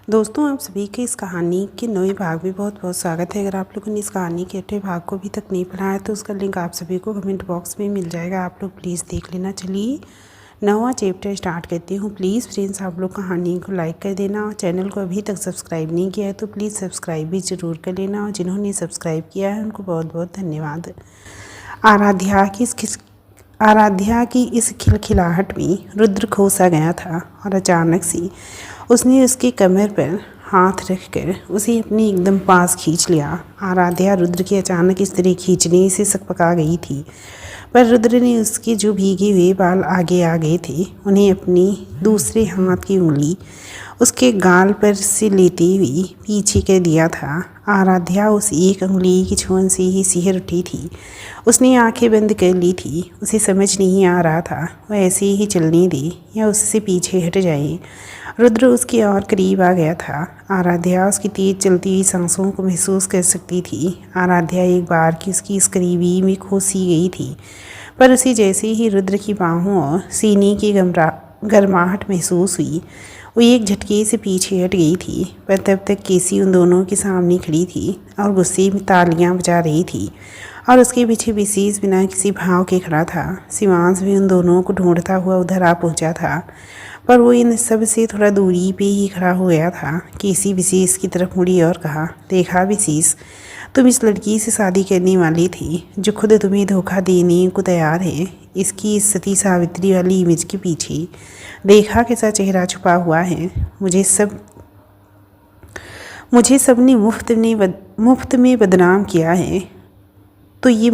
दोस्तों, आप सभी के इस कहानी के नए भाग में बहुत बहुत स्वागत है। अगर आप लोगों ने इस कहानी के 8वें भाग को अभी तक नहीं पढ़ा है तो उसका लिंक आप सभी को कमेंट बॉक्स में मिल जाएगा। आप लोग प्लीज़ देख लेना। चलिए 9वां चैप्टर स्टार्ट करती हूँ। प्लीज़ फ्रेंड्स, आप लोग कहानी को लाइक कर देना और चैनल को अभी तक सब्सक्राइब नहीं किया है तो प्लीज़ सब्सक्राइब भी ज़रूर कर लेना, और जिन्होंने सब्सक्राइब किया है उनको बहुत बहुत धन्यवाद। आराध्या की इस खिलखिलाहट में रुद्र खो सा गया था और अचानक से उसने उसके कमर पर हाथ रखकर उसे अपने एकदम पास खींच लिया। आराध्या रुद्र के अचानक इस तरह खींचने से सकपका गई थी, पर रुद्र ने उसके जो भीगे हुए बाल आगे आ गए थे उन्हें अपनी दूसरे हाथ की उंगली उसके गाल पर से लेते हुए पीछे कर दिया था। आराध्या उस एक उंगली की छुअन से ही सिहर उठी थी। उसने आंखें बंद कर ली थी। उसे समझ नहीं आ रहा था वह ऐसे ही चलने दे या उससे पीछे हट जाए। रुद्र उसके और करीब आ गया था। आराध्या उसकी तेज चलती हुई सांसों को महसूस कर सकती थी। आराध्या एक बार की उसकी इस करीबी में खो सी गई थी, पर उसे जैसे ही रुद्र की बाहों और सीने की गर्माहट महसूस हुई वो एक झटके से पीछे हट गई थी। पर तब तक केसी उन दोनों के सामने खड़ी थी और गुस्से में तालियां बजा रही थी, और उसके पीछे विशेष बिना किसी भाव के खड़ा था। शिवांश भी उन दोनों को ढूंढता हुआ उधर आ पहुंचा था, पर वो इन सब से थोड़ा दूरी पे ही खड़ा हो गया था। केसी विशेष की तरफ मुड़ी और कहा, देखा विशेष, तुम इस लड़की से शादी करने वाली थी जो खुद तुम्हें धोखा देने को तैयार है। इसकी इस सती सावित्री वाली इमेज के पीछे देखा कैसा चेहरा छुपा हुआ है। मुझे सबने मुफ्त में बदनाम किया है, तो ये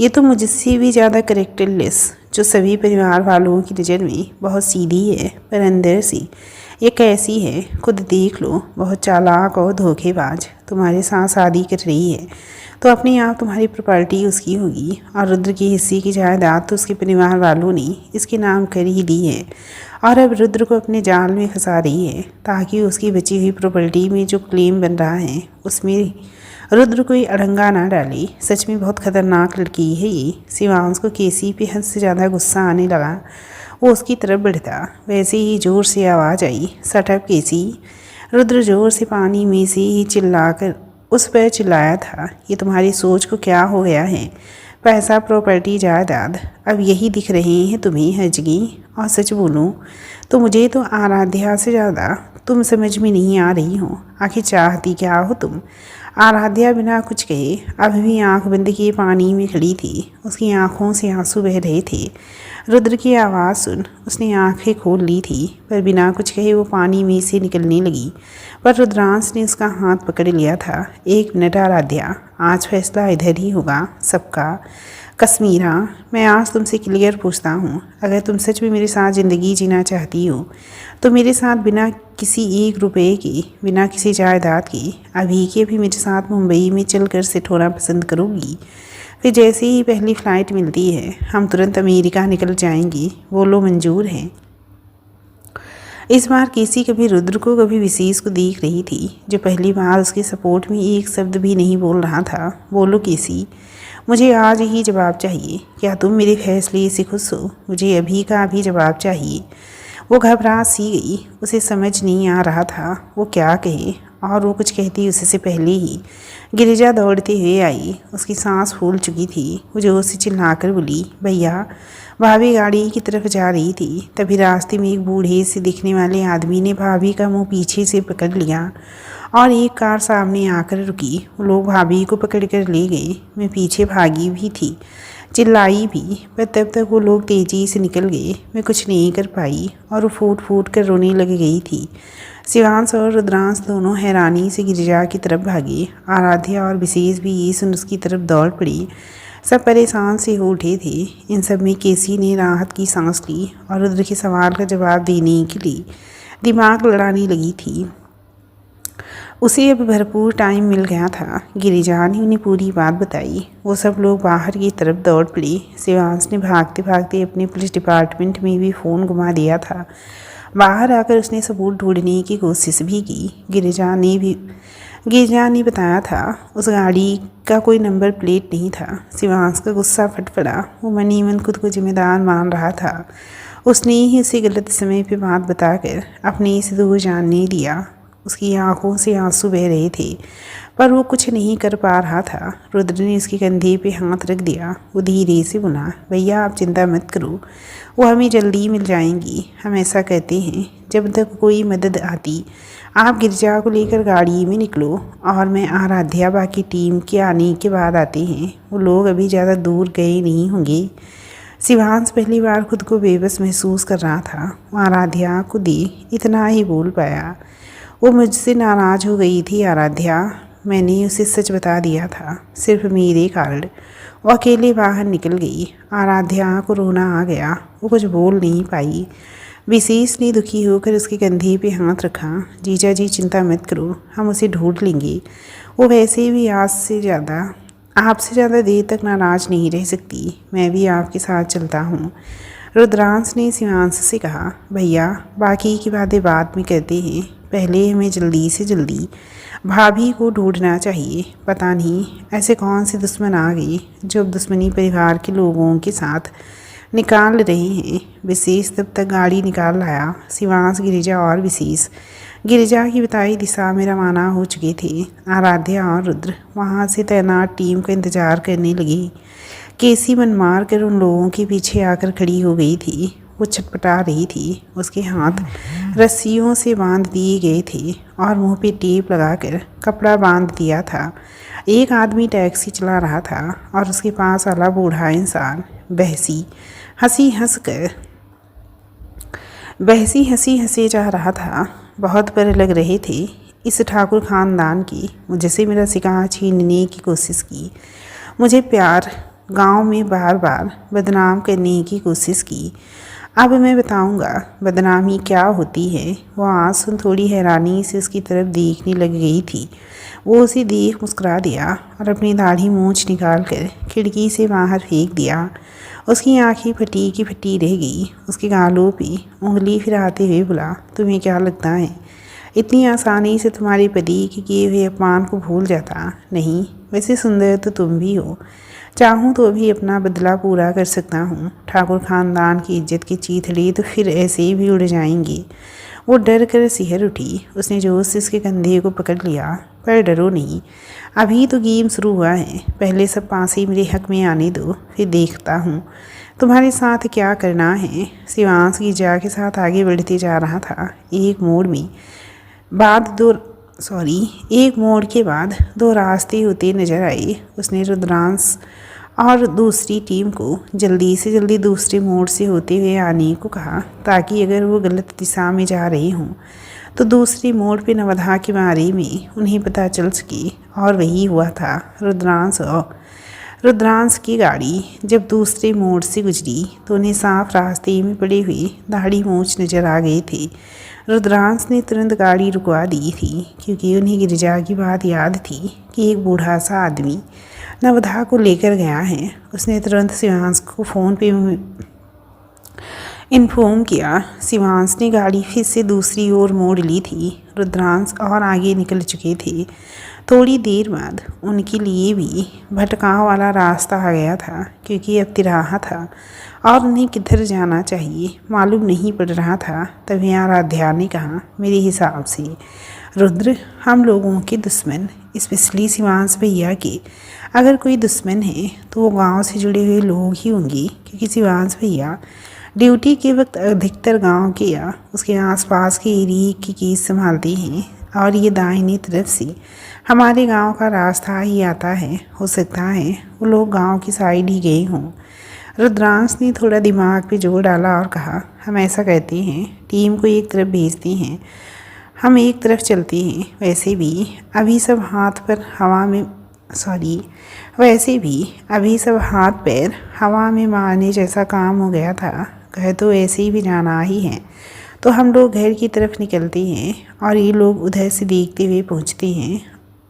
तो मुझसे भी ज़्यादा करेक्टरलेस, जो सभी परिवार वालों की नज़र में बहुत सीधी है, पर अंदर से ये कैसी है खुद देख लो। बहुत चालाक और धोखेबाज। तुम्हारे साथ शादी कर रही है तो अपने आप तुम्हारी प्रॉपर्टी उसकी होगी, और रुद्र की हिस्से की जायदाद तो उसके परिवार वालों ने इसके नाम कर ही दी है, और अब रुद्र को अपने जाल में फंसा रही है ताकि उसकी बची हुई प्रॉपर्टी में जो क्लेम बन रहा है उसमें रुद्र कोई अड़ंगा ना डाले। सच में बहुत खतरनाक लड़की है ये। शिवांश को केसी पे हद से ज़्यादा गुस्सा आने लगा। वो उसकी तरफ बढ़ता, वैसे ही जोर से आवाज़ आई, शट अप केसी। रुद्र जोर से पानी में से ही चिल्लाकर उस पर चिल्लाया था, ये तुम्हारी सोच को क्या हो गया है? पैसा, प्रॉपर्टी, जायदाद अब यही दिख रहे हैं तुम्हें हर जगह। और सच बोलूं तो मुझे तो आराध्या से ज़्यादा तुम समझ में नहीं आ रही हो। आखिर चाहती क्या हो तुम? आराध्या बिना कुछ कहे अभी भी आंख बंद किए पानी में खड़ी थी। उसकी आंखों से आंसू बह रहे थे। रुद्र की आवाज़ सुन उसने आंखें खोल ली थी, पर बिना कुछ कहे वो पानी में से निकलने लगी। पर रुद्रांश ने उसका हाथ पकड़ लिया था। 1 मिनट आराध्या, आज फैसला इधर ही होगा सबका। कश्मीरा, मैं आज तुमसे क्लियर पूछता हूँ, अगर तुम सच में मेरे साथ ज़िंदगी जीना चाहती हो तो मेरे साथ बिना किसी 1 रुपये की, बिना किसी जायदाद की अभी के अभी मेरे साथ मुंबई में चलकर सेट होना पसंद करोगी? फिर जैसे ही पहली फ़्लाइट मिलती है हम तुरंत अमेरिका निकल जाएंगी। बोलो मंजूर है? इस बार केसी कभी रुद्र को कभी विशेष को देख रही थी, जो पहली बार उसके सपोर्ट में एक शब्द भी नहीं बोल रहा था। बोलो केसी, मुझे आज ही जवाब चाहिए। क्या तुम मेरे फैसले से खुश हो? मुझे अभी का अभी जवाब चाहिए। वो घबरा सी गई। उसे समझ नहीं आ रहा था वो क्या कहे, और वो कुछ कहती उससे पहले ही गिरिजा दौड़ते हुए आई। उसकी सांस फूल चुकी थी। वो जोर से चिल्लाकर बोली, भैया। भाभी गाड़ी की तरफ जा रही थी, तभी रास्ते में एक बूढ़े से दिखने वाले आदमी ने भाभी का मुंह पीछे से पकड़ लिया और एक कार सामने आकर रुकी। वो लोग भाभी को पकड़ कर ले गए। मैं पीछे भागी भी थी, चिल्लाई भी, पर तब तक वो लोग तेज़ी से निकल गए। मैं कुछ नहीं कर पाई और वो फूट फूट कर रोने लग गई थी। शिवांश और रुद्रांश दोनों हैरानी से गिरिजा की तरफ भागे। आराध्या और विशेष भी ये सुन उसकी तरफ दौड़ पड़ी। सब परेशान से हो उठे थे। इन सब में केसी ने राहत की सांस ली और रुद्र के सवाल का जवाब देने के लिए दिमाग लड़ाने लगी थी। उसे अब भरपूर टाइम मिल गया था। गिरिजा ने उन्हें पूरी बात बताई। वो सब लोग बाहर की तरफ दौड़ पड़े। शिवांश ने भागते भागते अपने पुलिस डिपार्टमेंट में भी फ़ोन घुमा दिया था। बाहर आकर उसने सबूत ढूंढने की कोशिश भी की। गिरिजा ने बताया था उस गाड़ी का कोई नंबर प्लेट नहीं था। शिवांश का गुस्सा फट पड़ा। वो मन ही मन खुद को जिम्मेदार मान रहा था। उसने ही उसे गलत समय पे बात बताकर अपने से दूर जाने दिया। उसकी आंखों से आंसू बह रहे थे पर वो कुछ नहीं कर पा रहा था। रुद्र ने उसके कंधे पे हाथ रख दिया। वो धीरे से बोला, भैया आप चिंता मत करो, वो हमें जल्दी मिल जाएंगी। हम ऐसा कहते हैं जब तक कोई मदद आती आप गिरजा को लेकर गाड़ी में निकलो और मैं आराध्या बाकी टीम के आने के बाद आते हैं। वो लोग अभी ज़्यादा दूर गए नहीं होंगे। शिवांश पहली बार खुद को बेबस महसूस कर रहा था। वो आराध्या को दी इतना ही बोल पाया। वो मुझसे नाराज़ हो गई थी आराध्या, मैंने उसे सच बता दिया था सिर्फ मेरे कारण। वो अकेले बाहर निकल गई। आराध्या को रोना आ गया। वो कुछ बोल नहीं पाई। विशेष ने दुखी होकर उसके कंधे पे हाथ रखा। जीजा जी चिंता मत करो, हम उसे ढूंढ लेंगे। वो वैसे भी आपसे ज़्यादा देर तक नाराज़ नहीं रह सकती। मैं भी आपके साथ चलता हूँ। रुद्रांश ने शिवांश से कहा, भैया बाकी की बातें बाद में कहते हैं, पहले हमें जल्दी से जल्दी भाभी को ढूंढना चाहिए। पता नहीं ऐसे कौन से दुश्मन आ गए जो अब दुश्मनी परिवार के लोगों के साथ निकाल रहे हैं। विशेष तब तक गाड़ी निकाल लाया। शिवांश, गिरिजा और विशेष गिरिजा की बताई दिशा में रवाना हो चुके थे। आराध्या और रुद्र वहाँ से तैनात टीम का इंतजार करने लगी। केसी मन मार कर उन लोगों के पीछे आकर खड़ी हो गई थी। वो छटपटा रही थी। उसके हाथ रस्सियों से बांध दिए गए थे और मुंह पे टेप लगाकर कपड़ा बांध दिया था। एक आदमी टैक्सी चला रहा था और उसके पास वाला बूढ़ा इंसान बहसी हंसी हंसे जा रहा था। बहुत पर लग रहे थे। इस ठाकुर खानदान की मुझसे मेरा सिक्का छीनने की कोशिश की। मुझे प्यार गांव में बार बार बदनाम करने की कोशिश की। अब मैं बताऊंगा बदनामी क्या होती है। वो आंसू थोड़ी हैरानी से उसकी तरफ देखने लग गई थी। वो उसे देख मुस्कुरा दिया और अपनी दाढ़ी मूंछ निकाल कर खिड़की से बाहर फेंक दिया। उसकी आंखें फटी की फटी रह गई। उसके गालों पे उंगली फिराते हुए बोला, तुम्हें क्या लगता है इतनी आसानी से तुम्हारे पति के किए हुए अपमान को भूल जाता? नहीं, वैसे सुंदर तो तुम भी हो। चाहूँ तो भी अपना बदला पूरा कर सकता हूँ। ठाकुर खानदान की इज्जत की चीथड़ी तो फिर ऐसे ही भी उड़ जाएंगी। वो डर कर सिहर उठी। उसने जोश से उसके कंधे को पकड़ लिया। पर डरो नहीं, अभी तो गेम शुरू हुआ है। पहले सब पासे मेरे हक में आने दो, फिर देखता हूँ तुम्हारे साथ क्या करना है। शिवांश गिरजा के साथ आगे बढ़ते जा रहा था। एक मोड़ के बाद दो रास्ते होते नजर आए। उसने रुद्रांश और दूसरी टीम को जल्दी से जल्दी दूसरे मोड़ से होते हुए आने को कहा ताकि अगर वो गलत दिशा में जा रहे हों तो दूसरे मोड़ पे नवधा के बारे में उन्हें पता चल सके। और वही हुआ था। रुद्रांश की गाड़ी जब दूसरे मोड़ से गुजरी तो उन्हें साफ रास्ते में पड़े हुए दाढ़ी मूंछ नजर आ गए थे। रुद्रांश ने तुरंत गाड़ी रुकवा दी थी क्योंकि उन्हें गिरिजा की बात याद थी कि एक बूढ़ा सा आदमी नवधा को लेकर गया है। उसने तुरंत शिवांश को फ़ोन पे इन्फॉर्म किया। शिवांश ने गाड़ी फिर से दूसरी ओर मोड़ ली थी। रुद्रांश और आगे निकल चुके थे। थोड़ी देर बाद उनके लिए भी भटकाव वाला रास्ता आ गया था क्योंकि अब तिराहा था और उन्हें किधर जाना चाहिए मालूम नहीं पड़ रहा था। तभी आराध्या ने कहा, मेरे हिसाब से रुद्र हम लोगों के दुश्मन, स्पेशली शिवांश भैया के अगर कोई दुश्मन है तो वो गांव से जुड़े हुए लोग ही होंगे क्योंकि शिवांश भैया ड्यूटी के वक्त अधिकतर गांव के या उसके आसपास के एरिए की केस संभालते हैं और ये दाहिनी तरफ से हमारे गांव का रास्ता ही आता है। हो सकता है वो लोग गांव की साइड ही गए हों। रुद्रांश ने थोड़ा दिमाग पे जोर डाला और कहा, हम ऐसा कहते हैं टीम को एक तरफ भेजते हैं, हम एक तरफ चलते हैं। वैसे भी अभी सब हाथ पैर हवा में मारने जैसा काम हो गया था। घर तो ऐसे ही भी जाना ही है तो हम लोग घर की तरफ निकलते हैं और ये लोग उधर से देखते हुए पहुंचते हैं।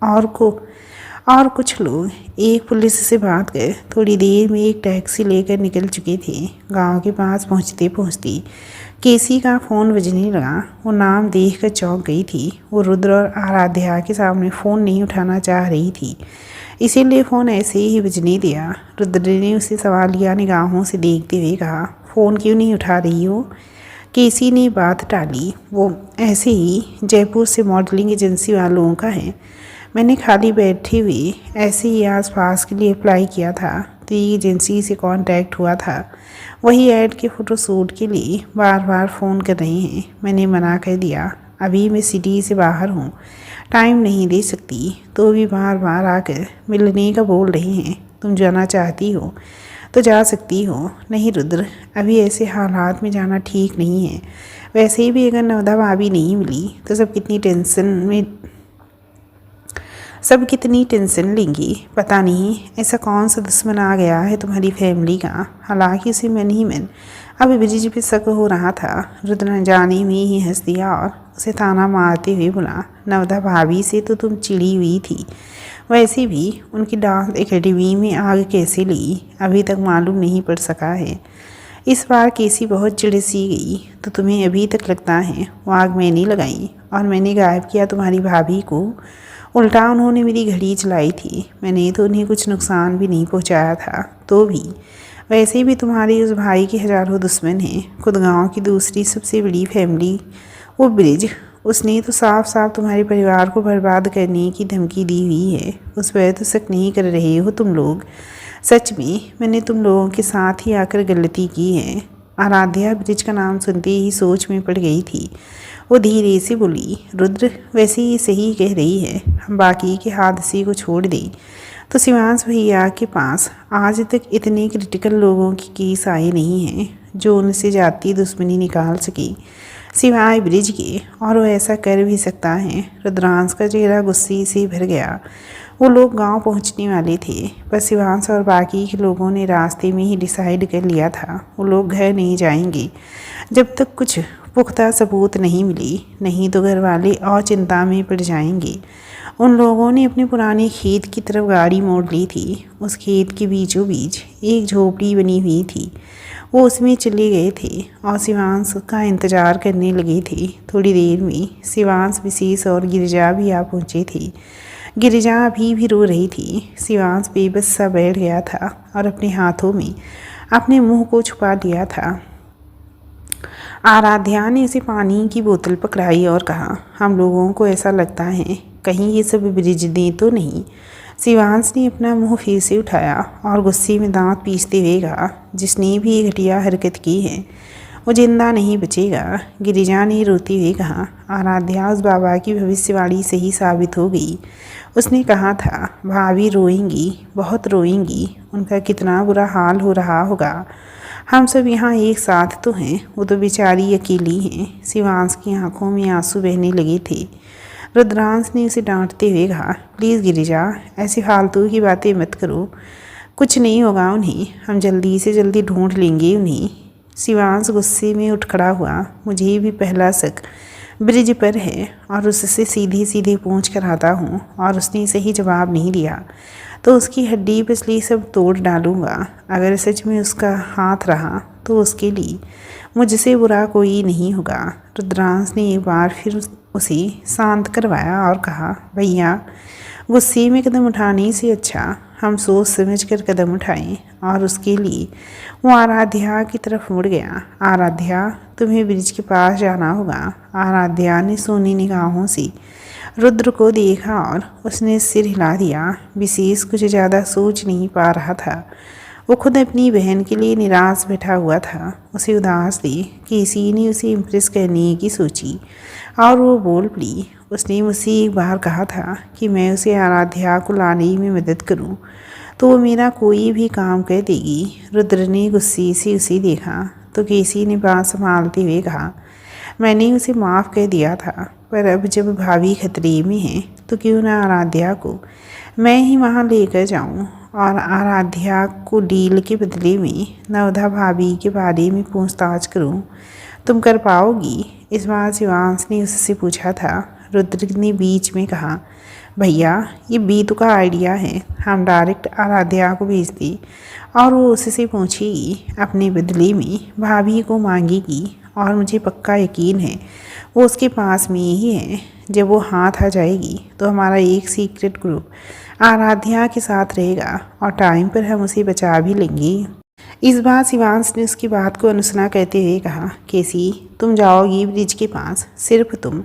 और कुछ लोग एक पुलिस से बात कर थोड़ी देर में एक टैक्सी लेकर निकल चुके थे। गांव के पास पहुंचते पहुंचते केसी का फ़ोन बजने लगा। वो नाम देखकर चौंक गई थी। वो रुद्र और आराध्या के सामने फ़ोन नहीं उठाना चाह रही थी, इसीलिए फ़ोन ऐसे ही बजने दिया। रुद्र ने उसे सवालिया निगाहों से देखते हुए कहा, फ़ोन क्यों नहीं उठा रही हो? केसी ने बात टाली। वो ऐसे ही जयपुर से मॉडलिंग एजेंसी वालों का है। मैंने खाली बैठे हुए ऐसे ही आसपास के लिए अप्लाई किया था तो ये एजेंसी से कांटेक्ट हुआ था। वही ऐड के फ़ोटोशूट के लिए बार बार फ़ोन कर रहे हैं। मैंने मना कर दिया, अभी मैं सिटी से बाहर हूँ, टाइम नहीं दे सकती। तो भी बार बार आकर मिलने का बोल रहे हैं। तुम जाना चाहती हो तो जा सकती हो, नहीं रुद्र, अभी ऐसे हालात में जाना ठीक नहीं है। वैसे भी अगर नवदा भाभी नहीं मिली तो सब कितनी टेंशन लेंगी। पता नहीं ऐसा कौन सा दुश्मन आ गया है तुम्हारी फैमिली का। हालांकि उसे मन ही मन अब ब्रिज पे शक हो रहा था। रुद्र न जाने में ही हंस दिया और उसे ताना मारते हुए बोला, नवदा भाभी से तो तुम चिड़ी हुई थी। वैसे भी उनकी डांस एकेडमी में आग कैसे लगी अभी तक मालूम नहीं पड़ सका है। इस बार केसी बहुत चिढ़ सी गई। तो तुम्हें अभी तक लगता है वो आग मैंने लगाई और मैंने गायब किया तुम्हारी भाभी को? उल्टा उन्होंने मेरी घड़ी चलाई थी। मैंने तो उन्हें कुछ नुकसान भी नहीं पहुंचाया था। तो भी वैसे भी तुम्हारे उस भाई के हजारों दुश्मन हैं। खुद गांव की दूसरी सबसे बड़ी फैमिली वो ब्रिज, उसने तो साफ साफ तुम्हारे परिवार को बर्बाद करने की धमकी दी हुई है। उस पर तो शक नहीं कर रहे हो तुम लोग? सच में मैंने तुम लोगों के साथ ही आकर गलती की है। आराध्या ब्रिज का नाम सुनते ही सोच में पड़ गई थी। वो धीरे से बोली, रुद्र वैसे ही सही कह रही है। हम बाकी के हादसे को छोड़ दें तो शिवांश भैया के पास आज तक इतने क्रिटिकल लोगों की केस आए नहीं हैं जो उनसे जाती दुश्मनी निकाल सके सिवाय ब्रिज के, और वो ऐसा कर भी सकता है। रुद्रांश का चेहरा गुस्से से भर गया। वो लोग गांव पहुंचने वाले थे, पर शिवांश और बाकी के लोगों ने रास्ते में ही डिसाइड कर लिया था वो लोग घर नहीं जाएंगे जब तक कुछ पुख्ता सबूत नहीं मिली, नहीं तो घर वाले और चिंता में पड़ जाएंगे। उन लोगों ने अपने पुराने खेत की तरफ गाड़ी मोड़ ली थी। उस खेत के बीचों बीच एक झोपड़ी बनी हुई थी। वो उसमें चले गए थे और शिवांश का इंतज़ार करने लगे थे। थोड़ी देर में शिवांश, विशेष और गिरिजा भी आ पहुँचे थे। गिरिजा अभी भी रो रही थी। शिवांश बेबस सा बैठ गया था और अपने हाथों में अपने मुंह को छुपा लिया था। आराध्या ने उसे पानी की बोतल पकड़ाई और कहा, हम लोगों को ऐसा लगता है कहीं ये सब ब्रिज ने तो नहीं। शिवांश ने अपना मुंह फिर से उठाया और गुस्से में दांत पीसते हुए कहा, जिसने भी ये घटिया हरकत की है वो जिंदा नहीं बचेगा। गिरिजा ने रोते हुए कहा, आराध्या उस बाबा की भविष्यवाणी सही साबित हो गई। उसने कहा था भाभी रोएंगी, बहुत रोएंगी, उनका कितना बुरा हाल हो रहा होगा। हम सब यहाँ एक साथ तो हैं, वो तो बेचारी अकेली हैं। शिवांश की आंखों में आंसू बहने लगे थे। रुद्रांश ने उसे डांटते हुए कहा, प्लीज़ गिरिजा, ऐसी फालतू की बातें मत करो। कुछ नहीं होगा उन्हें, हम जल्दी से जल्दी ढूंढ लेंगे उन्हें। शिवांश गुस्से में उठ खड़ा हुआ। मुझे भी पहला शक ब्रिज पर है और उससे सीधे सीधे पूछ कर आता हूँ और उसने सही जवाब नहीं दिया तो उसकी हड्डी पसली सब तोड़ डालूंगा। अगर सच में उसका हाथ रहा तो उसके लिए मुझसे बुरा कोई नहीं होगा। रुद्रांश ने एक बार फिर उसे शांत करवाया और कहा, भैया गुस्से में कदम उठाने से अच्छा हम सोच समझ कर कदम उठाएं। और उसके लिए वो आराध्या की तरफ मुड़ गया। आराध्या, तुम्हें ब्रिज के पास जाना होगा। आराध्या ने सोनी निगाहों से रुद्र को देखा और उसने सिर हिला दिया। विशेष कुछ ज़्यादा सोच नहीं पा रहा था। वो खुद अपनी बहन के लिए निराश बैठा हुआ था। उसे उदास थी कि इसी ने उसे इम्प्रेस करने की सोची और वो बोल पड़ी, उसने मुझसे एक बार कहा था कि मैं उसे आराध्या को लाने में मदद करूं तो वो मेरा कोई भी काम कर देगी। रुद्र ने गुस्से से उसे देखा तो केसी ने बात संभालते हुए कहा, मैंने उसे माफ़ कर दिया था, पर अब जब भाभी खतरे में है तो क्यों ना आराध्या को मैं ही वहाँ लेकर जाऊँ और आराध्या को डील के बदले में नवदा भाभी के बारे में पूछताछ करूँ। तुम कर पाओगी? इस बार शिवांश ने उससे पूछा था। रुद्र ने बीच में कहा, भैया ये बीतू का आइडिया है, हम डायरेक्ट आराध्या को भेज दें और वो उससे पूछेगी, अपने बदले में भाभी को मांगेगी और मुझे पक्का यकीन है वो उसके पास में ही है। जब वो हाथ आ जाएगी तो हमारा एक सीक्रेट ग्रुप आराध्या के साथ रहेगा और टाइम पर हम उसे बचा भी लेंगे। इस बार शिवांश ने उसकी बात को अनसुना करते हुए कहा, केसी तुम जाओगी ब्रिज के पास, सिर्फ तुम,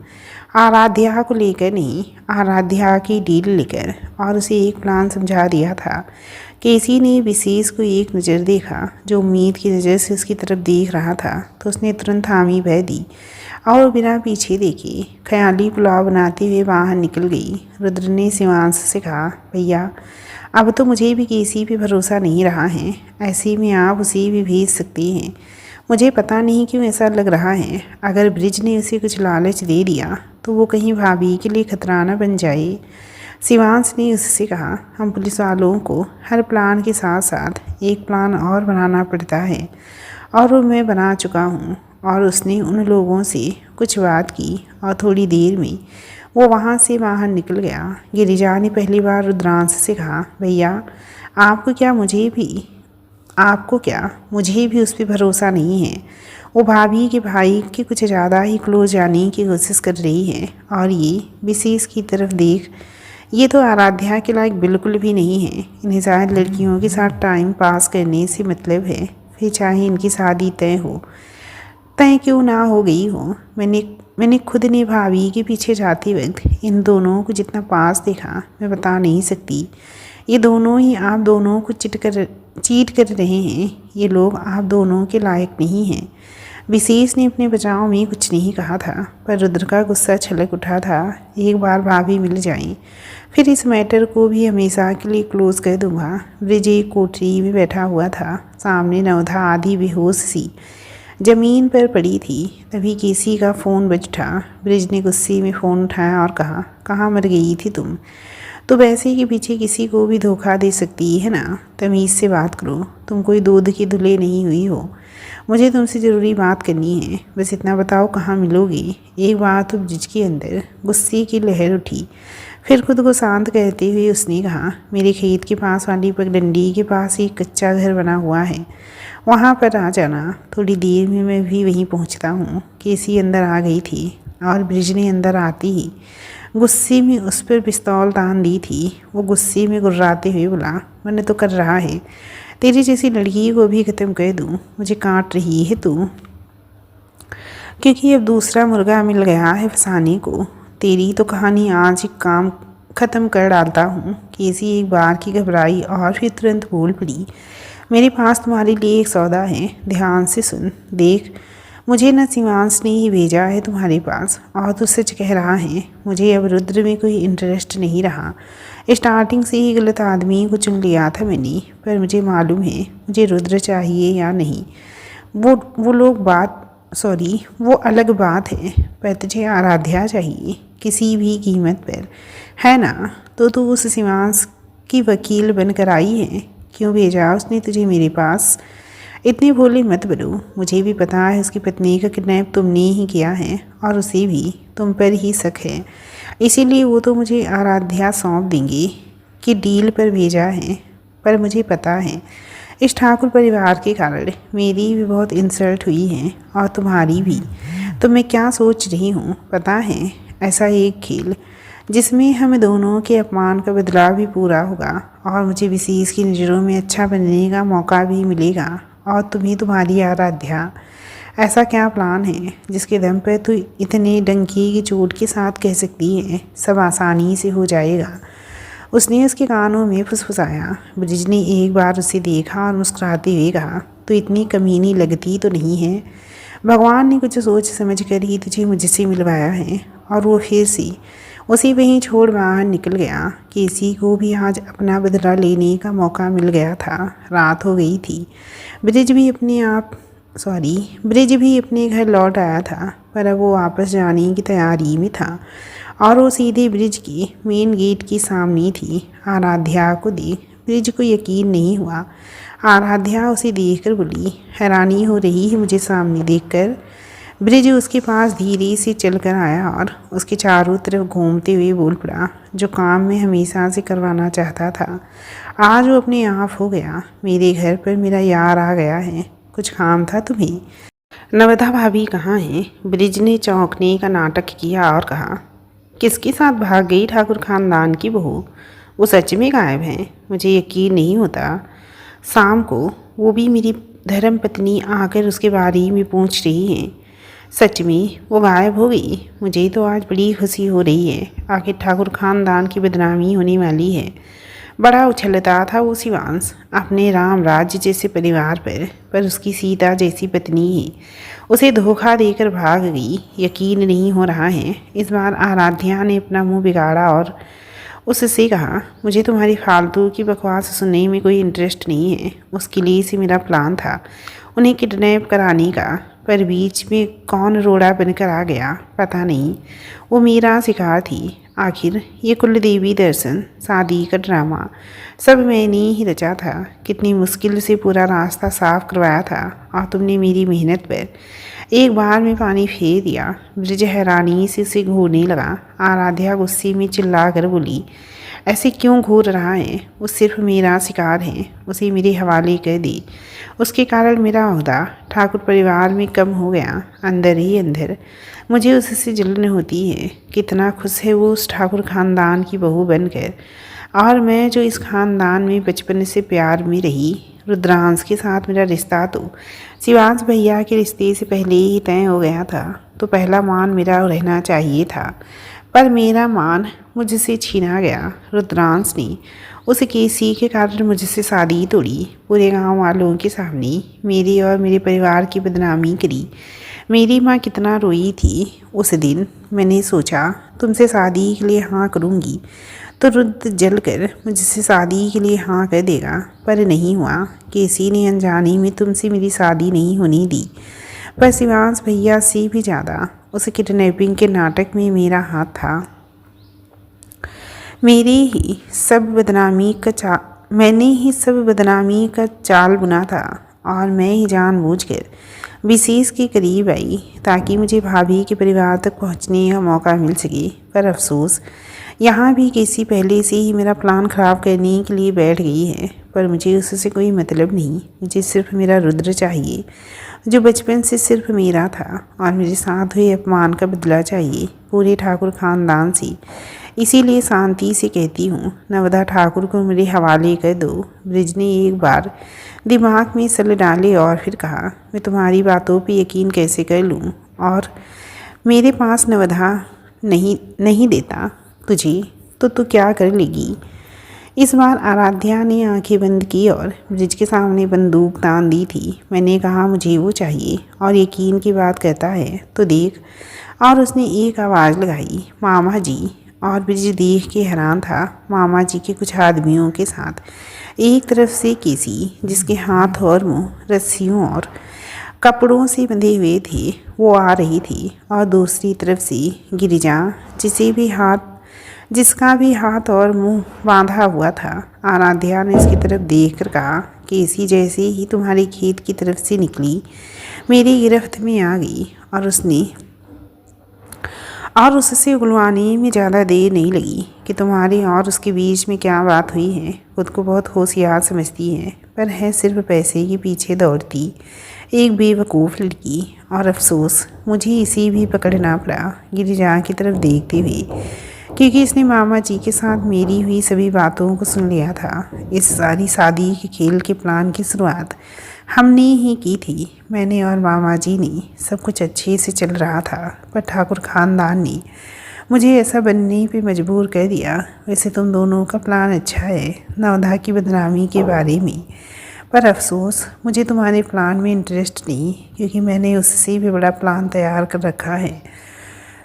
आराध्या को लेकर नहीं, आराध्या की डील लेकर। और उसे एक प्लान समझा दिया था। केसी ने विशेष को एक नज़र देखा जो उम्मीद की नज़र से उसकी तरफ देख रहा था, तो उसने तुरंत हामी बह दी और बिना पीछे देखे ख्याली पुलाव बनाते हुए बाहर निकल गई। रुद्र ने शिवांश से कहा, भैया अब तो मुझे भी केसी पे भरोसा नहीं रहा है, ऐसे में आप उसे भी भेज सकती हैं। मुझे पता नहीं क्यों ऐसा लग रहा है, अगर ब्रिज ने उसे कुछ लालच दे दिया तो वो कहीं भाभी के लिए खतरा न बन जाए। शिवांश ने उससे कहा, हम पुलिस वालों को हर प्लान के साथ साथ एक प्लान और बनाना पड़ता है, और वो मैं बना चुका हूँ। और उसने उन लोगों से कुछ बात की और थोड़ी देर में वो वहाँ से बाहर निकल गया। गिरिजा ने पहली बार रुद्रांश से कहा, भैया आपको क्या मुझे भी उस पर भरोसा नहीं है। वो भाभी के भाई के कुछ ज़्यादा ही क्लोज जाने की कोशिश कर रही है। और ये विशेष की तरफ देख, ये तो आराध्या के लायक बिल्कुल भी नहीं है। इन्हें शायद लड़कियों के साथ टाइम पास करने से मतलब है, फिर चाहे इनकी शादी तय क्यों ना हो गई हो। मैंने खुद ने भाभी के पीछे जाते वक्त इन दोनों को जितना पास देखा मैं बता नहीं सकती। ये दोनों ही आप दोनों को चीट कर रहे हैं। ये लोग आप दोनों के लायक नहीं हैं। विशेष ने अपने बचाव में कुछ नहीं कहा था, पर रुद्र का गुस्सा छलक उठा था। एक बार भाभी मिल जाएं, फिर इस मैटर को भी हमेशा के लिए क्लोज कर दूंगा। ब्रिज एक कोठरी में बैठा हुआ था। सामने नवधा आधी बेहोश सी जमीन पर पड़ी थी। तभी केसी का फ़ोन बज उठा। ब्रिज ने गुस्से में फ़ोन उठाया और कहा, कहाँ मर गई थी तुम? तो वैसे के पीछे किसी को भी धोखा दे सकती है ना। तमीज़ से बात करो, तुम कोई दूध की धुले नहीं हुई हो। मुझे तुमसे ज़रूरी बात करनी है, बस इतना बताओ कहाँ मिलोगी। एक बार तो ब्रिज के अंदर गुस्से की लहर उठी। फिर खुद को शांत करते हुए उसने कहा, मेरे खेत के पास वाली पगडंडी के पास एक कच्चा घर बना हुआ है, वहाँ पर आ जाना। थोड़ी देर में मैं भी वहीं पहुँचता हूँ। केसी अंदर आ गई थी और ब्रिज ने अंदर आते ही गुस्से में उस पर पिस्तौल तान दी थी। वो गुस्से में गुर्राते हुए बोला, मैंने तो कर रहा है, तेरी जैसी लड़की को भी ख़त्म कर दूँ। मुझे काट रही है तू, क्योंकि अब दूसरा मुर्गा मिल गया है फंसाने को। तेरी तो कहानी आज एक काम ख़त्म कर डालता हूँ। केसी एक बार की घबराई और फिर तुरंत बोल पड़ी, मेरे पास तुम्हारे लिए एक सौदा है, ध्यान से सुन। देख, मुझे न शिवांश ने ही भेजा है तुम्हारे पास, और तो सच कह रहा है, मुझे अब रुद्र में कोई इंटरेस्ट नहीं रहा। स्टार्टिंग से ही गलत आदमी को चुन लिया था मैंने, पर मुझे मालूम है मुझे रुद्र चाहिए या नहीं। वो अलग बात है, पर तुझे आराध्या चाहिए किसी भी कीमत पर, है ना? तो तू उस शिवांश की वकील बनकर आई है। क्यों भेजा उसने तुझे मेरे पास? इतनी भोली मत बनो, मुझे भी पता है उसकी पत्नी का किडनैप तुमने ही किया है, और उसे भी तुम पर ही शक है। इसीलिए वो तो मुझे आराध्या सौंप देंगे कि डील पर भेजा है। पर मुझे पता है इस ठाकुर परिवार के कारण मेरी भी बहुत इंसल्ट हुई है, और तुम्हारी भी। तो मैं क्या सोच रही हूँ पता है? ऐसा एक खेल जिसमें हम दोनों के अपमान का बदला भी पूरा होगा, और मुझे विशेष की नज़रों में अच्छा बनने का मौका भी मिलेगा, और तुम्हें तुम्हारी आराध्या। ऐसा क्या प्लान है जिसके दम पर तू इतने डंकी की चोट के साथ कह सकती है सब आसानी से हो जाएगा? उसने उसके कानों में फुसफुसाया। ब्रिज ने एक बार उसे देखा और मुस्कुराते हुए कहा, तो इतनी कमीनी लगती तो नहीं है। भगवान ने कुछ सोच समझ कर ही तुझे मुझसे मिलवाया है। और वो फिर से उसी वहीं छोड़ बाहर निकल गया। केसी को भी आज अपना बदला लेने का मौका मिल गया था। रात हो गई थी। ब्रिज भी अपने घर लौट आया था, पर अब वो वापस जाने की तैयारी में था, और वो सीधे ब्रिज के मेन गेट के सामने थी। आराध्या को देख ब्रिज को यकीन नहीं हुआ। आराध्या उसे देखकर बोली, हैरानी हो रही है मुझे सामने देखकर? ब्रिज उसके पास धीरे से चलकर आया और उसके चारों तरफ घूमते हुए बोल पड़ा, जो काम मैं हमेशा से करवाना चाहता था, आज वो अपने आप हो गया। मेरे घर पर मेरा यार आ गया है। कुछ काम था तुम्हें? नवधा भाभी कहाँ हैं? ब्रिज ने चौंकने का नाटक किया और कहा, किसके साथ भाग गई ठाकुर खानदान की बहू? वो सच में गायब हैं। मुझे यकीन नहीं होता। शाम को, वो भी मेरी धर्मपत्नी आकर उसके बारे में पूछ रही हैं। सच में वो गायब हो गई। मुझे तो आज बड़ी खुशी हो रही है। आखिर ठाकुर खानदान की बदनामी होने वाली है। बड़ा उछलता था वो शिवांश अपने राम राज्य जैसे परिवार पर उसकी सीता जैसी पत्नी ही उसे धोखा देकर भाग गई। यकीन नहीं हो रहा है। इस बार आराध्या ने अपना मुंह बिगाड़ा और उससे कहा, मुझे तुम्हारी फालतू की बकवास सुनने में कोई इंटरेस्ट नहीं है। उसके लिए से मेरा प्लान था उन्हें किडनैप कराने का, पर बीच में कौन रोड़ा बनकर आ गया पता नहीं। वो मेरा शिकार थी। आखिर ये कुल देवी दर्शन, शादी का ड्रामा सब मैंने ही रचा था। कितनी मुश्किल से पूरा रास्ता साफ करवाया था और तुमने मेरी मेहनत पर एक बार में पानी फेर दिया। ब्रिज हैरानी से उसे घूरने लगा। आराध्या गुस्से में चिल्ला कर बोली, ऐसे क्यों घूर रहा है? वो सिर्फ मेरा शिकार है। उसे मेरे हवाले कर दी। उसके कारण मेरा ओहदा ठाकुर परिवार में कम हो गया। अंदर ही अंदर मुझे उससे जलन होती है। कितना खुश है वो उस ठाकुर खानदान की बहू बनकर, और मैं जो इस खानदान में बचपन से प्यार में रही। रुद्रांश के साथ मेरा रिश्ता तो शिवांश भैया के रिश्ते से पहले ही तय हो गया था, तो पहला मान मेरा रहना चाहिए था। पर मेरा मान मुझसे छीना गया। रुद्रांश ने उस केसी के कारण मुझसे शादी तोड़ी। पूरे गांव वालों के सामने मेरी और मेरे परिवार की बदनामी करी। मेरी माँ कितना रोई थी उस दिन। मैंने सोचा तुमसे शादी के लिए हाँ करूँगी तो रुद्र जलकर मुझसे शादी के लिए हाँ कर देगा, पर नहीं हुआ। केसी ने अनजाने में तुमसे मेरी शादी नहीं होने दी। पर शिवांश भैया से भी ज़्यादा उस किडनैपिंग के नाटक में मेरा हाथ था। मैंने ही सब बदनामी का चाल बुना था, और मैं ही जानबूझकर विशेष के करीब आई ताकि मुझे भाभी के परिवार तक पहुंचने का मौका मिल सके। पर अफसोस यहाँ भी केसी पहले से ही मेरा प्लान ख़राब करने के लिए बैठ गई है। पर मुझे उससे कोई मतलब नहीं। मुझे सिर्फ मेरा रुद्र चाहिए, जो बचपन से सिर्फ मेरा था, और मेरे साथ हुए अपमान का बदला चाहिए पूरे ठाकुर खानदान से। इसीलिए शांति से कहती हूँ, नवदा ठाकुर को मेरे हवाले कर दो। ब्रिज ने एक बार दिमाग में सल डाले और फिर कहा, मैं तुम्हारी बातों पे यकीन कैसे कर लूँ? और मेरे पास नवदा नहीं देता तुझे तो तू क्या कर लेगी? इस बार आराध्या ने आंखें बंद की और ब्रिज के सामने बंदूक तान दी थी। मैंने कहा, मुझे वो चाहिए, और यकीन की बात करता है तो देख। और उसने एक आवाज़ लगाई, मामा जी। और ब्रिज देख के हैरान था। मामा जी के कुछ आदमियों के साथ एक तरफ से केसी, जिसके हाथ और मुंह रस्सियों और कपड़ों से बंधे हुए थे, वो आ रही थी, और दूसरी तरफ से गिरिजा, जिसका भी हाथ और मुंह बांधा हुआ था। आराध्या ने इसकी तरफ देखकर कहा, केसी जैसे ही तुम्हारे खेत की तरफ से निकली मेरी गिरफ्त में आ गई, और उससे उगलवाने में ज़्यादा देर नहीं लगी कि तुम्हारे और उसके बीच में क्या बात हुई है। खुद को बहुत होशियार समझती है, पर है सिर्फ पैसे के पीछे दौड़ती एक बेवकूफ़ लड़की। और अफसोस मुझे इसी भी पकड़ना पड़ा गिरिजा की तरफ देखते हुए, क्योंकि इसने मामा जी के साथ मेरी हुई सभी बातों को सुन लिया था। इस सारी शादी के खेल के प्लान की शुरुआत हमने ही की थी। मैंने और मामा जी ने। सब कुछ अच्छे से चल रहा था, पर ठाकुर खानदान ने मुझे ऐसा बनने पे मजबूर कर दिया। वैसे तुम दोनों का प्लान अच्छा है नवधा की बदनामी के बारे में, पर अफसोस मुझे तुम्हारे प्लान में इंटरेस्ट नहीं, क्योंकि मैंने उससे भी बड़ा प्लान तैयार कर रखा है।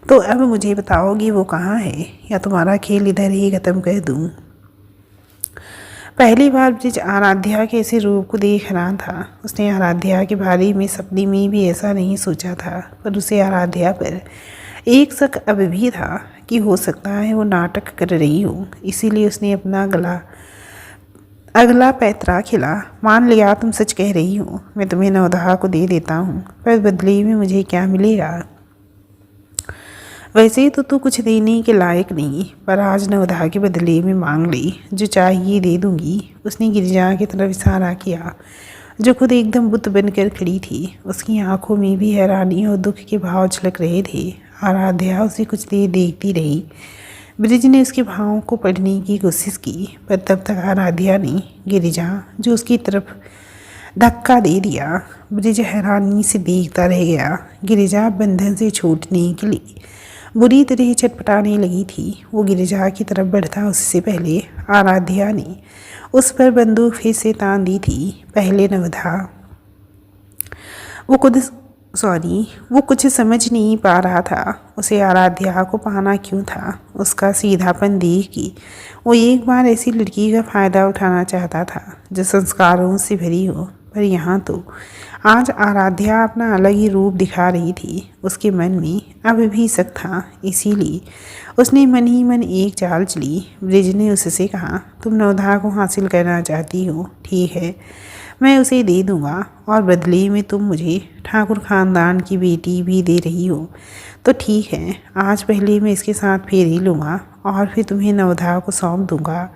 तो अब मुझे बताओगी वो कहाँ है, या तुम्हारा खेल इधर ही ख़त्म कर दूँ? पहली बार ब्रिज आराध्या के ऐसे रूप को देख रहा था। उसने आराध्या के बारे में सपने में भी ऐसा नहीं सोचा था, पर उसे आराध्या पर एक शक अब भी था कि हो सकता है वो नाटक कर रही हो। इसीलिए उसने अपना अगला पैतरा खिला। मान लिया तुम सच कह रही हो, मैं तुम्हें नवधा को दे देता हूँ, पर बदले में मुझे क्या मिलेगा? वैसे तो तू कुछ देने के लायक नहीं, पर आज नवधा के बदले में मांग ली, जो चाहिए दे दूंगी। उसने गिरिजा की तरफ इशारा किया, जो खुद एकदम बुत बनकर खड़ी थी। उसकी आंखों में भी हैरानी और दुख के भाव झलक रहे थे। आराध्या उसे कुछ देर देखती रही। ब्रिज ने उसके भावों को पढ़ने की कोशिश की, पर तब तक आराध्या ने गिरिजा, जो उसकी तरफ धक्का दे दिया। ब्रिज हैरानी से देखता रह गया। गिरिजा बंधन से छूटने के लिए बुरी तरह छटपटाने लगी थी। वो गिरिजा की तरफ बढ़ता उससे पहले आराध्या ने उस पर बंदूक फिर से तान दी थी। पहले नवधा वो कुछ समझ नहीं पा रहा था। उसे आराध्या को पाना क्यों था। उसका सीधापन देख कि वो एक बार ऐसी लड़की का फ़ायदा उठाना चाहता था जो संस्कारों से भरी हो। पर यहाँ तो आज आराध्या अपना अलग ही रूप दिखा रही थी। उसके मन में अब भी शक था, इसीलिए उसने मन ही मन एक चाल चली। ब्रिज ने उससे कहा, तुम नवधा को हासिल करना चाहती हो, ठीक है, मैं उसे दे दूँगा और बदले में तुम मुझे ठाकुर ख़ानदान की बेटी भी दे रही हो तो ठीक है। आज पहले मैं इसके साथ फेरी लूँगा और फिर तुम्हें नवधा को सौंप दूँगा।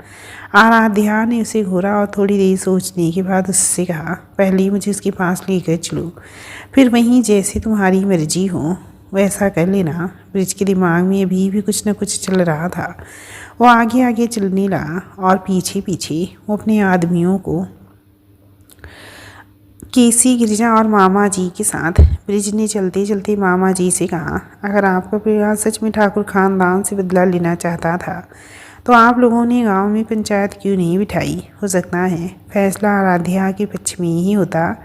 आराध्या ने उसे घूरा और थोड़ी देर सोचने के बाद उससे कहा, पहले मुझे उसके पास लेकर चलो, फिर वहीं जैसे तुम्हारी मर्जी हो वैसा कर लेना। ब्रिज के दिमाग में अभी भी कुछ न कुछ चल रहा था। वो आगे आगे चलने लगा और पीछे पीछे वो अपने आदमियों को केसी, गिरिजा और मामा जी के साथ। ब्रिज ने चलते चलते मामा जी से कहा, अगर आपका परिवार सच में ठाकुर ख़ानदान से बदला लेना चाहता था तो आप लोगों ने गांव में पंचायत क्यों नहीं बिठाई। हो सकता है फैसला आराध्या के पक्ष में ही होता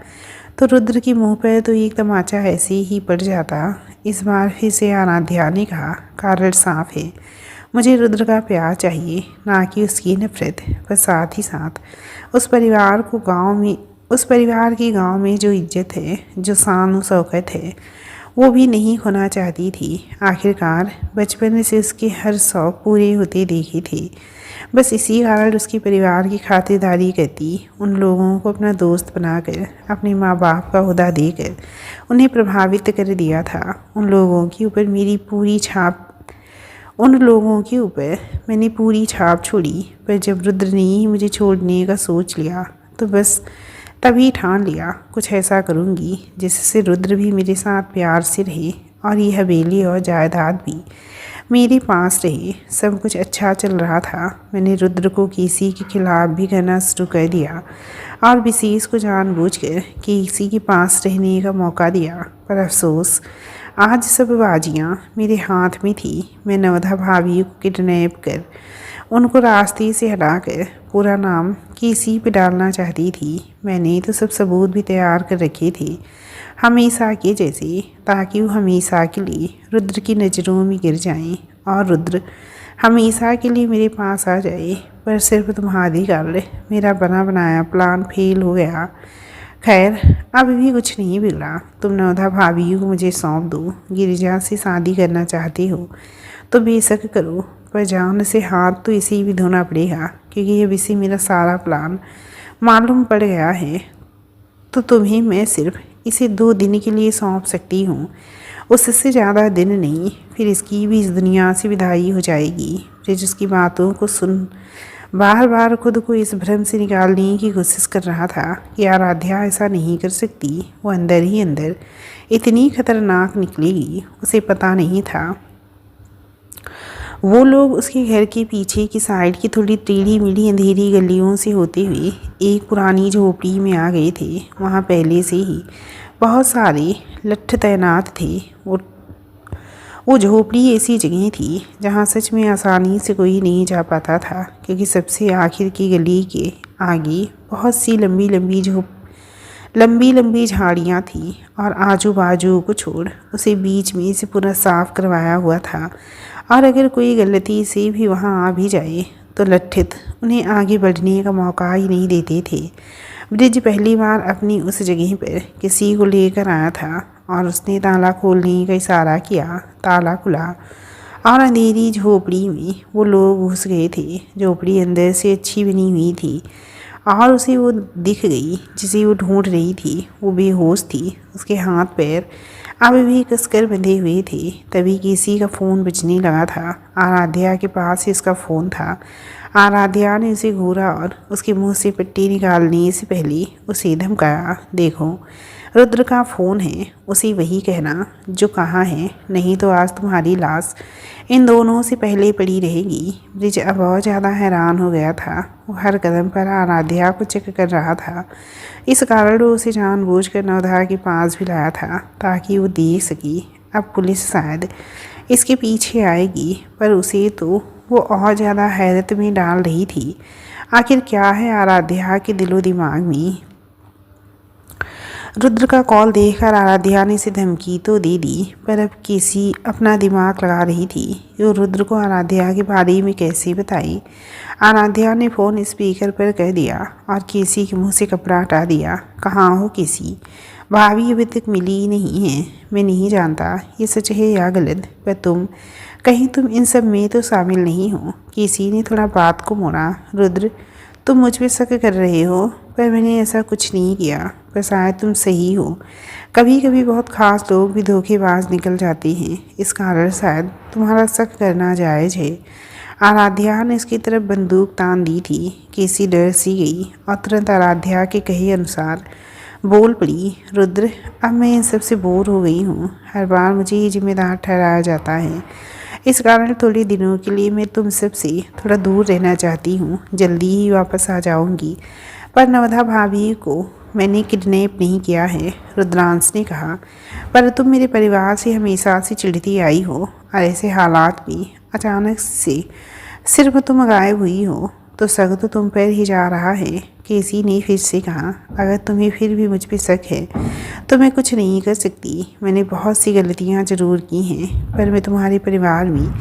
तो रुद्र के मुंह पर तो एक तमाचा ऐसे ही पड़ जाता। इस बार फिर से आराध्या ने कहा, कारण साफ है, मुझे रुद्र का प्यार चाहिए, ना कि उसकी नफरत। पर साथ ही साथ उस परिवार की गांव में जो इज्जत है, जो शान शौकत है, वो भी नहीं खोना चाहती थी। आखिरकार बचपन से उसके हर शौक़ पूरे होते देखे थे। बस इसी कारण उसके परिवार की खातिरदारी करती, उन लोगों को अपना दोस्त बनाकर, अपने माँ बाप का ओहदा देकर उन्हें प्रभावित कर दिया था। उन लोगों के ऊपर मैंने पूरी छाप छोड़ी। पर जब रुद्र ने ही मुझे छोड़ने का सोच लिया तो बस तभी ठान लिया, कुछ ऐसा करूँगी जिससे रुद्र भी मेरे साथ प्यार से रहे और ये हवेली और जायदाद भी मेरे पास रहे। सब कुछ अच्छा चल रहा था। मैंने रुद्र को केसी के खिलाफ भी करना शुरू कर दिया और विशेष को जानबूझकर केसी के पास रहने का मौका दिया। पर अफसोस, आज सब बाजियाँ मेरे हाथ में थी। मैं नवधा भाभी को किडनैप कर उनको रास्ते से हटाकर पूरा नाम केसी पे डालना चाहती थी। मैंने तो सब सबूत भी तैयार कर रखे थे, हमेशा के जैसे, ताकि वो हमेशा के लिए रुद्र की नज़रों में गिर जाएं और रुद्र हमेशा के लिए मेरे पास आ जाए। पर सिर्फ तुम्हारी गल, मेरा बना बनाया प्लान फेल हो गया। खैर, अब भी कुछ नहीं बिगड़ा। तुम नवधा भाभी को मुझे सौंप दो। गिरिजा से शादी करना चाहते हो तो बेशक करो, पर जान से हाथ तो इसे भी धोना पड़ेगा, क्योंकि अब इसे मेरा सारा प्लान मालूम पड़ गया है। तो तुम्हें मैं सिर्फ इसे 2 दिन के लिए सौंप सकती हूँ, उससे ज़्यादा दिन नहीं। फिर इसकी भी इस दुनिया से विदाई हो जाएगी। ब्रिज उसकी बातों को सुन बार बार खुद को इस भ्रम से निकालने की कोशिश कर रहा था कि आराध्या ऐसा नहीं कर सकती। वो अंदर ही अंदर इतनी खतरनाक निकलेगी, उसे पता नहीं था। वो लोग उसके घर के पीछे की साइड की थोड़ी टेढ़ी मेढ़ी अंधेरी गलियों से होते हुए एक पुरानी झोपड़ी में आ गए थे। वहाँ पहले से ही बहुत सारे लट्ठ तैनात थे। वो झोपड़ी ऐसी जगह थी जहाँ सच में आसानी से कोई नहीं जा पाता था, क्योंकि सबसे आखिर की गली के आगे बहुत सी लंबी लंबी झाड़ियाँ थीं और आजू बाजू को छोड़ उसे बीच में से पूरा साफ करवाया हुआ था। और अगर कोई गलती से भी वहाँ आ भी जाए तो लट्ठित उन्हें आगे बढ़ने का मौका ही नहीं देते थे। ब्रिज पहली बार अपनी उस जगह पर किसी को लेकर आया था और उसने ताला खोलने का इशारा किया। ताला खुला और अंधेरी झोपड़ी में वो लोग घुस गए थे। झोपड़ी अंदर से अच्छी बनी हुई थी और उसे वो दिख गई जिसे वो ढूंढ रही थी। वो बेहोश थी, उसके हाथ पैर अब भी कसकर बंधे हुए थे। तभी किसी का फ़ोन बजने लगा था। आराध्या के पास इसका फ़ोन था। आराध्या ने उसे घूरा और उसके मुंह से पट्टी निकालने से पहले उसे धमकाया, देखो रुद्र का फ़ोन है, उसे वही कहना जो कहा है, नहीं तो आज तुम्हारी लाश इन दोनों से पहले पड़ी रहेगी। ब्रिज अब बहुत ज़्यादा हैरान हो गया था। वो हर कदम पर आराध्या को चेक कर रहा था। इस कारण वो उसे जानबूझकर नवधा के पास भी लाया था ताकि वो देख सके अब पुलिस शायद इसके पीछे आएगी, पर उसे तो वो और ज़्यादा हैरत में डाल रही थी। आखिर क्या है आराध्या के दिलो दिमाग में। रुद्र का कॉल देखकर आराध्या ने इसे धमकी तो दे दी, पर अब केसी अपना दिमाग लगा रही थी वो रुद्र को आराध्या के बारे में कैसे बताई। आराध्या ने फ़ोन स्पीकर पर कह दिया और केसी के मुंह से कपड़ा हटा दिया। कहाँ हो केसी? भाभी अभी तक मिली ही नहीं है। मैं नहीं जानता ये सच है या गलत, पर तुम इन सब में तो शामिल नहीं हो। केसी ने थोड़ा बात को मोड़ा। रुद्र, तुम मुझ पे शक कर रहे हो, पर मैंने ऐसा कुछ नहीं किया। पर शायद तुम सही हो। कभी कभी बहुत ख़ास लोग भी धोखेबाज निकल जाते हैं, इस कारण शायद तुम्हारा शक करना जायज़ है। आराध्या ने इसकी तरफ बंदूक तान दी थी। केसी डर सी गई और तुरंत आराध्या के कहे अनुसार बोल पड़ी। रुद्र, अब मैं इन सब से बोर हो गई हूँ। हर बार मुझे ये जिम्मेदार ठहराया जाता है। इस कारण थोड़े दिनों के लिए मैं तुम सब से थोड़ा दूर रहना चाहती हूँ। जल्दी ही वापस आ जाऊँगी। पर नवधा भाभी को मैंने किडनैप नहीं किया है, रुद्रांश ने कहा। पर तुम मेरे परिवार से हमेशा से चिढ़ती आई हो और ऐसे हालात में अचानक से सिर्फ तुम गायब हुई हो तो शक तो तुम पर ही जा रहा है। केसी ने फिर से कहा, अगर तुम्हें फिर भी मुझ पर शक है तो मैं कुछ नहीं कर सकती। मैंने बहुत सी गलतियां ज़रूर की हैं, पर मैं तुम्हारे परिवार में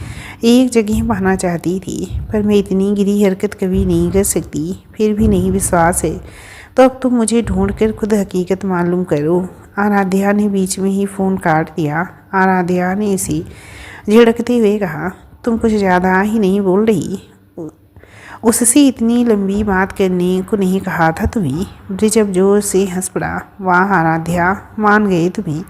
एक जगह पाना चाहती थी, पर मैं इतनी गिरी हरकत कभी नहीं कर सकती। फिर भी नहीं विश्वास है तो अब तुम मुझे ढूंढकर खुद हकीकत मालूम करो। आराध्या ने बीच में ही फ़ोन काट दिया। आराध्या ने इसे झिड़कते हुए कहा, तुम कुछ ज़्यादा ही नहीं बोल रही? उससे इतनी लंबी बात करने को नहीं कहा था तुम्हें। ब्रिज अब जोर से हंस पड़ा। वाह आराध्या, मान गए तुम्हें।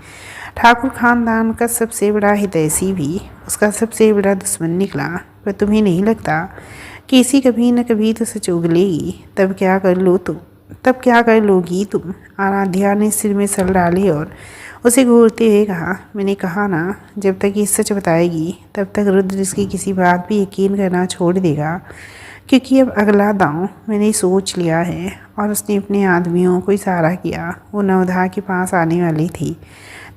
ठाकुर खानदान का सबसे बड़ा हितैषी भी उसका सबसे बड़ा दुश्मन निकला। पर तुम्हें नहीं लगता कि इसी कभी न कभी तो सच उगलेगी? तब क्या कर लोगी तुम? आराध्या ने सिर में सर डाले और उसे घूरते हुए कहा, मैंने कहा ना, जब तक ये सच बताएगी तब तक रुद्र इसकी किसी बात पर यकीन करना छोड़ देगा, क्योंकि अब अगला दांव मैंने सोच लिया है। और उसने अपने आदमियों को इशारा किया। वो नवधा के पास आने वाली थी,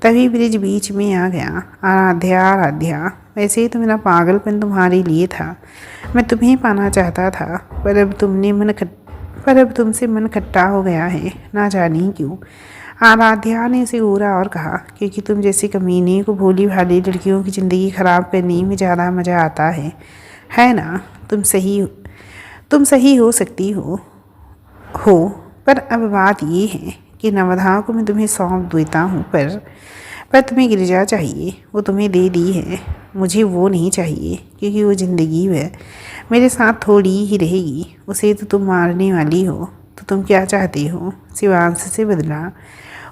तभी ब्रिज बीच में आ गया। आराध्या, वैसे ही तो मेरा पागलपन तुम्हारे लिए था। मैं तुम्हें पाना चाहता था, पर अब तुमसे मन खट्टा हो गया है, ना जाने क्यों। आराध्या ने उसे घूरा और कहा, क्योंकि तुम जैसे कमीने को भोली भाली लड़कियों की ज़िंदगी ख़राब करने में ज़्यादा मज़ा आता है ना? तुम सही हो सकती हो, पर अब बात ये है कि नवधा को मैं तुम्हें सौंप देता हूँ, पर तुम्हें गिरिजा चाहिए। वो तुम्हें दे दी है, मुझे वो नहीं चाहिए, क्योंकि वो ज़िंदगी है मेरे साथ थोड़ी ही रहेगी। उसे तो तुम मारने वाली हो। तो तुम क्या चाहती हो? शिवांश से बदला?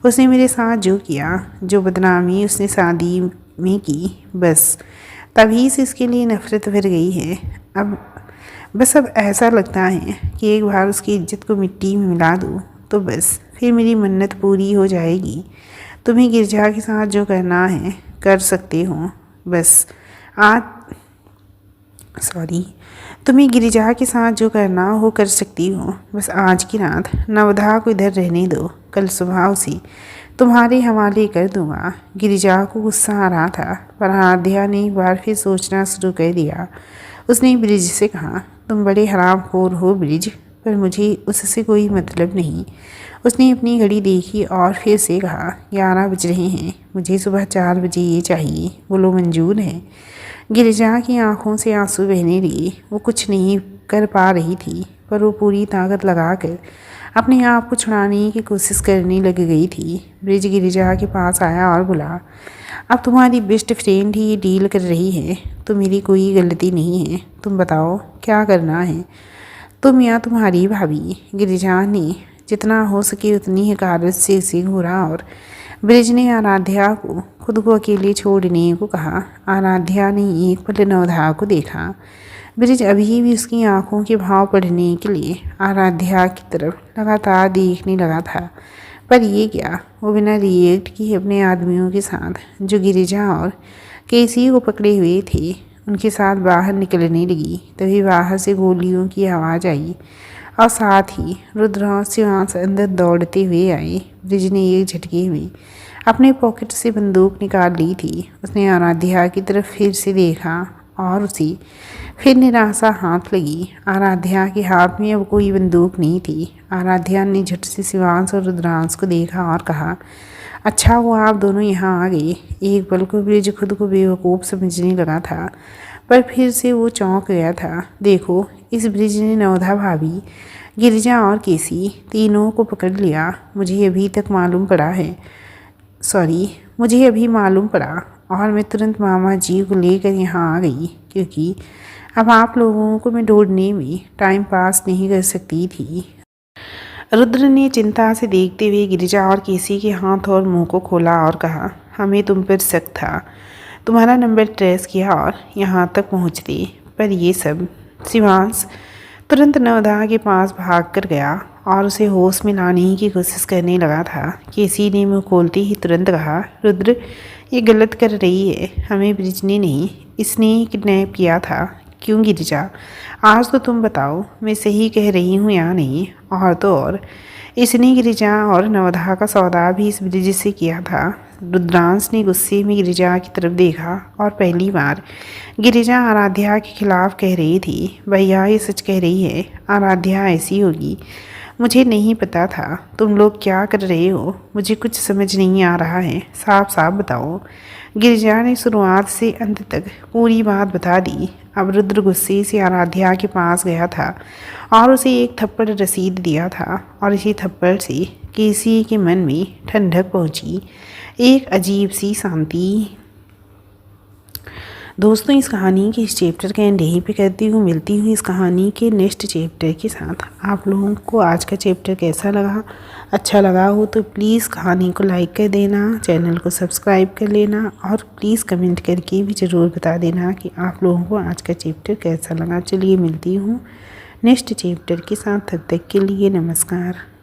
उसने मेरे साथ जो किया, जो बदनामी उसने शादी में की, बस तभी से इसके लिए नफरत भर गई है। अब ऐसा लगता है कि एक बार उसकी इज्जत को मिट्टी में मिला दूँ तो बस फिर मेरी मन्नत पूरी हो जाएगी। तुम्हें गिरजा के साथ जो करना है कर सकते हो, बस तुम्हें गिरिजा के साथ जो करना हो कर सकती हो। बस आज की रात नवधा को इधर रहने दो। कल सुबह उसे तुम्हारे हवाले कर दूंगा। गिरिजा को गुस्सा आ रहा था, पर आराध्या ने एक बार फिर सोचना शुरू कर दिया। उसने ब्रिज से कहा, तुम बड़े हरामखोर हो ब्रिज, पर मुझे उससे कोई मतलब नहीं। उसने अपनी घड़ी देखी और फिर से कहा, 11 बज रहे हैं, मुझे सुबह 4 बजे ये चाहिए। बोलो मंजूर है? गिरिजा की आंखों से आंसू बहने लगे। वो कुछ नहीं कर पा रही थी, पर वो पूरी ताकत लगाकर अपने आप को छुड़ाने की कोशिश करने लग गई थी। ब्रिज गिरिजा के पास आया और बोला, अब तुम्हारी बेस्ट फ्रेंड ही ये डील कर रही है, तो मेरी कोई गलती नहीं है। तुम बताओ क्या करना है, तुम या तुम्हारी भाभी? गिरिजा ने जितना हो सके उतनी हकारत से उसे घूरा और ब्रिज ने आराध्या को खुद को अकेले छोड़ने को कहा। आराध्या ने एक पल नवधा को देखा। ब्रिज अभी भी उसकी आंखों के भाव पढ़ने के लिए आराध्या की तरफ लगातार देखने लगा था, पर ये क्या, वो बिना रिएक्ट किए अपने आदमियों के साथ जो गिरिजा और केसी को पकड़े हुए थे उनके साथ बाहर निकलने लगी। तभी बाहर से गोलियों की आवाज़ आई और साथ ही रुद्र और शिवांश अंदर दौड़ते हुए आए। ब्रिज ने एक झटके में अपने पॉकेट से बंदूक निकाल ली थी। उसने आराध्या की तरफ फिर से देखा और उसी फिर निराशा हाथ लगी। आराध्या के हाथ में अब कोई बंदूक नहीं थी। आराध्या ने झट से शिवांश और रुद्रांश को देखा और कहा, अच्छा हुआ आप दोनों यहाँ आ गए। एक पल को ब्रिज खुद को बेवकूफ़ समझने लगा था, पर फिर से वो चौंक गया था। देखो, इस ब्रिज ने नवधा भाभी, गिरिजा और केसी तीनों को पकड़ लिया। मुझे अभी मालूम पड़ा और मैं तुरंत मामा जी को लेकर यहाँ आ गई, क्योंकि अब आप लोगों को मैं ढूंढने में टाइम पास नहीं कर सकती थी। रुद्र ने चिंता से देखते हुए गिरिजा और केसी के हाथ और मुंह को खोला और कहा, हमें तुम पर शक था, तुम्हारा नंबर ट्रेस किया और यहाँ तक पहुँचते, पर ये सब। शिवांश तुरंत नवधा के पास भाग कर गया और उसे होश में लाने की कोशिश करने लगा था। केसी ने मुँह खोलते ही तुरंत कहा, रुद्र ये गलत कर रही है, हमें ब्रिज ने नहीं, इसने ही किडनैप किया था। क्यों गिरिजा, आज तो तुम बताओ मैं सही कह रही हूँ या नहीं। और तो और इसने गिरिजा और नवधा का सौदा भी इस ब्रिज से किया था। रुद्रांश ने गुस्से में गिरिजा की तरफ देखा और पहली बार गिरिजा आराध्या के खिलाफ कह रही थी, भैया ये सच कह रही है, आराध्या ऐसी होगी। मुझे नहीं पता था तुम लोग क्या कर रहे हो, मुझे कुछ समझ नहीं आ रहा है, साफ साफ बताओ। गिरिजा ने शुरुआत से अंत तक पूरी बात बता दी। अब रुद्र गुस्से से आराध्या के पास गया था और उसे एक थप्पड़ रसीद दिया था और इसी थप्पड़ से केसी के मन में ठंडक पहुंची, एक अजीब सी शांति। दोस्तों, इस कहानी के इस चैप्टर का एंड यहीं पे करती हूँ। मिलती हूँ इस कहानी के नेक्स्ट चैप्टर के साथ। आप लोगों को आज का चैप्टर कैसा लगा? अच्छा लगा हो तो प्लीज़ कहानी को लाइक कर देना, चैनल को सब्सक्राइब कर लेना और प्लीज़ कमेंट करके भी ज़रूर बता देना कि आप लोगों को आज का चैप्टर कैसा लगा। चलिए मिलती हूँ नेक्स्ट चैप्टर के साथ, तब तक के लिए नमस्कार।